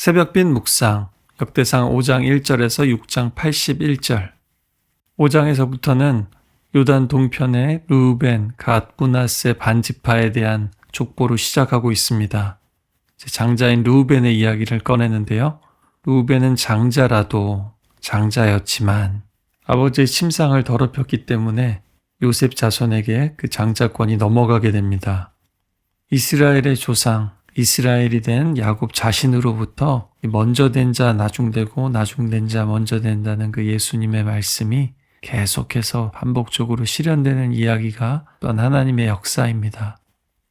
새벽빛 묵상, 역대상 5장 1절에서 6장 81절. 5장에서부터는 요단 동편의 르우벤, 갓, 므낫세 반지파에 대한 족보로 시작하고 있습니다. 장자인 르우벤의 이야기를 꺼내는데요. 르우벤은 장자라도 장자였지만 아버지의 침상을 더럽혔기 때문에 요셉 자손에게 그 장자권이 넘어가게 됩니다. 이스라엘의 조상, 이스라엘이 된 야곱 자신으로부터 먼저 된 자 나중되고 나중된 자 먼저 된다는 그 예수님의 말씀이 계속해서 반복적으로 실현되는 이야기가 또한 하나님의 역사입니다.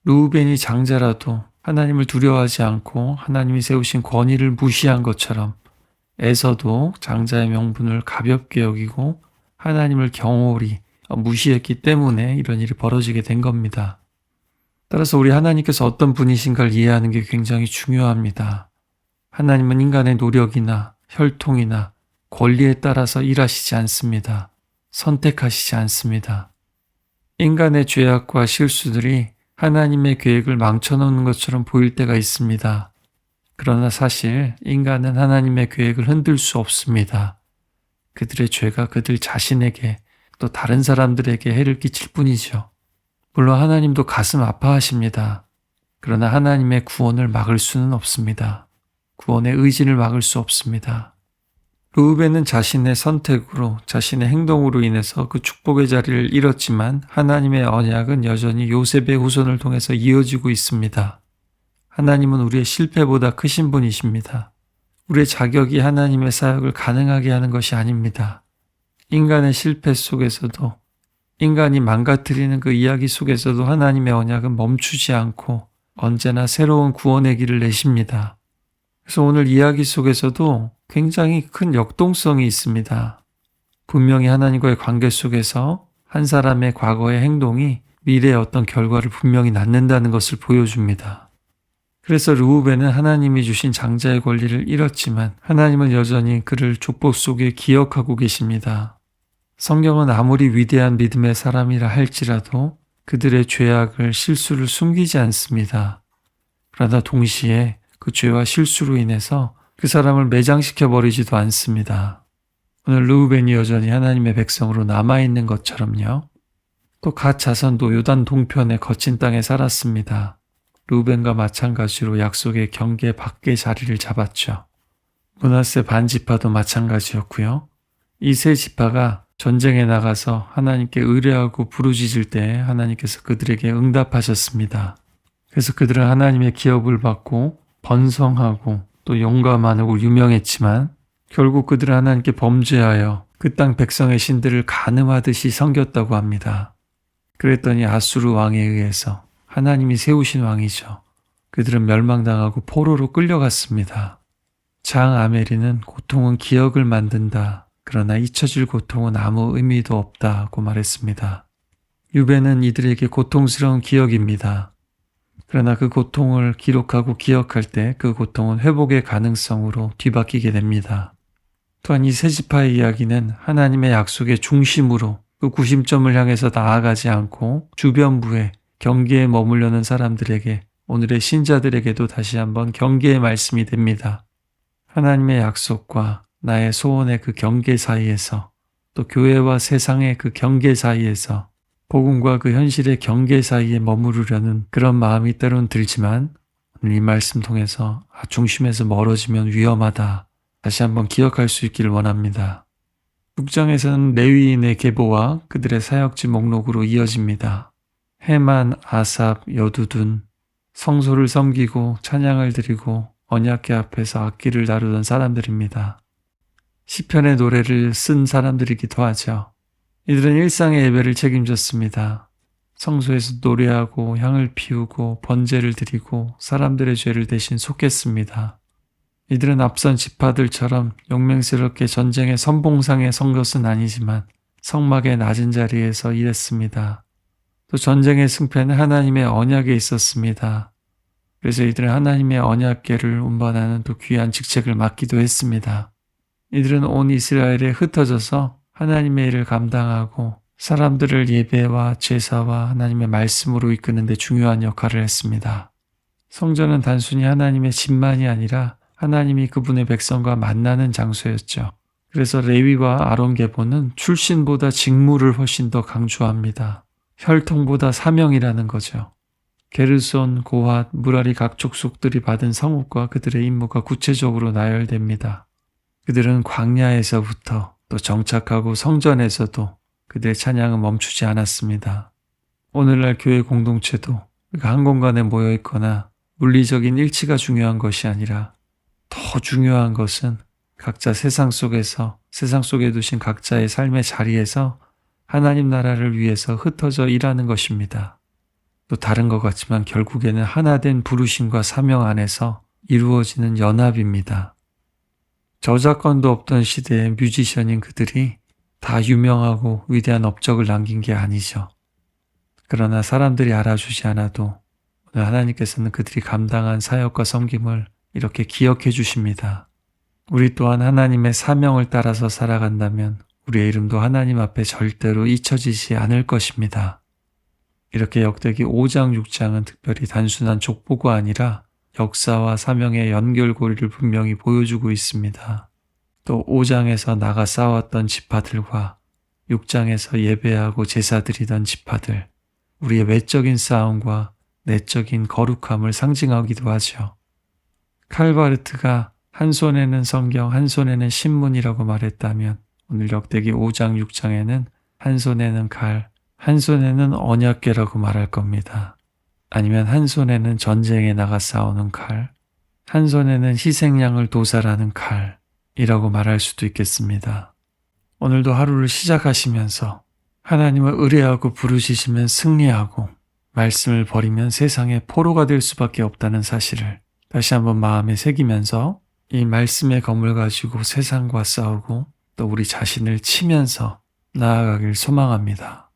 르우벤이 장자라도 하나님을 두려워하지 않고 하나님이 세우신 권위를 무시한 것처럼 에서도 장자의 명분을 가볍게 여기고 하나님을 경홀히 무시했기 때문에 이런 일이 벌어지게 된 겁니다. 따라서 우리 하나님께서 어떤 분이신가를 이해하는 게 굉장히 중요합니다. 하나님은 인간의 노력이나 혈통이나 권리에 따라서 일하시지 않습니다. 선택하시지 않습니다. 인간의 죄악과 실수들이 하나님의 계획을 망쳐놓는 것처럼 보일 때가 있습니다. 그러나 사실 인간은 하나님의 계획을 흔들 수 없습니다. 그들의 죄가 그들 자신에게 또 다른 사람들에게 해를 끼칠 뿐이죠. 물론 하나님도 가슴 아파하십니다. 그러나 하나님의 구원을 막을 수는 없습니다. 구원의 의지를 막을 수 없습니다. 르우벤은 자신의 선택으로, 자신의 행동으로 인해서 그 축복의 자리를 잃었지만 하나님의 언약은 여전히 요셉의 후손을 통해서 이어지고 있습니다. 하나님은 우리의 실패보다 크신 분이십니다. 우리의 자격이 하나님의 사역을 가능하게 하는 것이 아닙니다. 인간의 실패 속에서도, 인간이 망가뜨리는 그 이야기 속에서도 하나님의 언약은 멈추지 않고 언제나 새로운 구원의 길을 내십니다. 그래서 오늘 이야기 속에서도 굉장히 큰 역동성이 있습니다. 분명히 하나님과의 관계 속에서 한 사람의 과거의 행동이 미래의 어떤 결과를 분명히 낳는다는 것을 보여줍니다. 그래서 르우벤은 하나님이 주신 장자의 권리를 잃었지만 하나님은 여전히 그를 족보 속에 기억하고 계십니다. 성경은 아무리 위대한 믿음의 사람이라 할지라도 그들의 죄악을, 실수를 숨기지 않습니다. 그러나 동시에 그 죄와 실수로 인해서 그 사람을 매장시켜 버리지도 않습니다. 오늘 르우벤이 여전히 하나님의 백성으로 남아있는 것처럼요. 또 갓 자손도 요단 동편의 거친 땅에 살았습니다. 르우벤과 마찬가지로 약속의 경계 밖에 자리를 잡았죠. 므낫세 반지파도 마찬가지였고요. 이 세 지파가 전쟁에 나가서 하나님께 의뢰하고 부르짖을 때 하나님께서 그들에게 응답하셨습니다. 그래서 그들은 하나님의 기업을 받고 번성하고 또 용감하고 유명했지만 결국 그들은 하나님께 범죄하여 그 땅 백성의 신들을 간음하듯이 섬겼다고 합니다. 그랬더니 아수르 왕에 의해서, 하나님이 세우신 왕이죠, 그들은 멸망당하고 포로로 끌려갔습니다. 장 아메리는 고통은 기억을 만든다. 그러나 잊혀질 고통은 아무 의미도 없다고 말했습니다. 유배는 이들에게 고통스러운 기억입니다. 그러나 그 고통을 기록하고 기억할 때 그 고통은 회복의 가능성으로 뒤바뀌게 됩니다. 또한 이 세 지파의 이야기는 하나님의 약속의 중심으로 그 구심점을 향해서 나아가지 않고 주변부에 경계에 머물려는 사람들에게, 오늘의 신자들에게도 다시 한번 경계의 말씀이 됩니다. 하나님의 약속과 나의 소원의 그 경계 사이에서, 또 교회와 세상의 그 경계 사이에서, 복음과 그 현실의 경계 사이에 머무르려는 그런 마음이 때론 들지만 오늘 이 말씀 통해서 중심에서 멀어지면 위험하다, 다시 한번 기억할 수 있기를 원합니다. 6장에서는 레위인의 계보와 그들의 사역지 목록으로 이어집니다. 헤만, 아삽, 여두둔, 성소를 섬기고 찬양을 드리고 언약궤 앞에서 악기를 다루던 사람들입니다. 시편의 노래를 쓴 사람들이기도 하죠. 이들은 일상의 예배를 책임졌습니다. 성소에서 노래하고 향을 피우고 번제를 드리고 사람들의 죄를 대신 속했습니다. 이들은 앞선 지파들처럼 용맹스럽게 전쟁의 선봉상에 선 것은 아니지만 성막의 낮은 자리에서 일했습니다. 또 전쟁의 승패는 하나님의 언약에 있었습니다. 그래서 이들은 하나님의 언약궤를 운반하는 또 귀한 직책을 맡기도 했습니다. 이들은 온 이스라엘에 흩어져서 하나님의 일을 감당하고 사람들을 예배와 제사와 하나님의 말씀으로 이끄는 데 중요한 역할을 했습니다. 성전은 단순히 하나님의 집만이 아니라 하나님이 그분의 백성과 만나는 장소였죠. 그래서 레위와 아론 계보는 출신보다 직무를 훨씬 더 강조합니다. 혈통보다 사명이라는 거죠. 게르손, 고핫, 무라리 각 족속들이 받은 성읍과 그들의 임무가 구체적으로 나열됩니다. 그들은 광야에서부터 또 정착하고 성전에서도 그들의 찬양은 멈추지 않았습니다. 오늘날 교회 공동체도 한 공간에 모여 있거나 물리적인 일치가 중요한 것이 아니라 더 중요한 것은 각자 세상 속에 두신 각자의 삶의 자리에서 하나님 나라를 위해서 흩어져 일하는 것입니다. 또 다른 것 같지만 결국에는 하나된 부르심과 사명 안에서 이루어지는 연합입니다. 저작권도 없던 시대의 뮤지션인 그들이 다 유명하고 위대한 업적을 남긴 게 아니죠. 그러나 사람들이 알아주지 않아도 오늘 하나님께서는 그들이 감당한 사역과 섬김을 이렇게 기억해 주십니다. 우리 또한 하나님의 사명을 따라서 살아간다면 우리의 이름도 하나님 앞에 절대로 잊혀지지 않을 것입니다. 이렇게 역대기 5장, 6장은 특별히 단순한 족보가 아니라 역사와 사명의 연결고리를 분명히 보여주고 있습니다. 또 5장에서 나가 싸웠던 지파들과 6장에서 예배하고 제사드리던 지파들, 우리의 외적인 싸움과 내적인 거룩함을 상징하기도 하죠. 칼바르트가 한 손에는 성경, 한 손에는 신문이라고 말했다면 오늘 역대기 5장, 6장에는 한 손에는 칼, 한 손에는 언약궤라고 말할 겁니다. 아니면 한 손에는 전쟁에 나가 싸우는 칼, 한 손에는 희생양을 도살하는 칼이라고 말할 수도 있겠습니다. 오늘도 하루를 시작하시면서 하나님을 의뢰하고 부르시면 승리하고 말씀을 버리면 세상의 포로가 될 수밖에 없다는 사실을 다시 한번 마음에 새기면서 이 말씀의 검을 가지고 세상과 싸우고 또 우리 자신을 치면서 나아가길 소망합니다.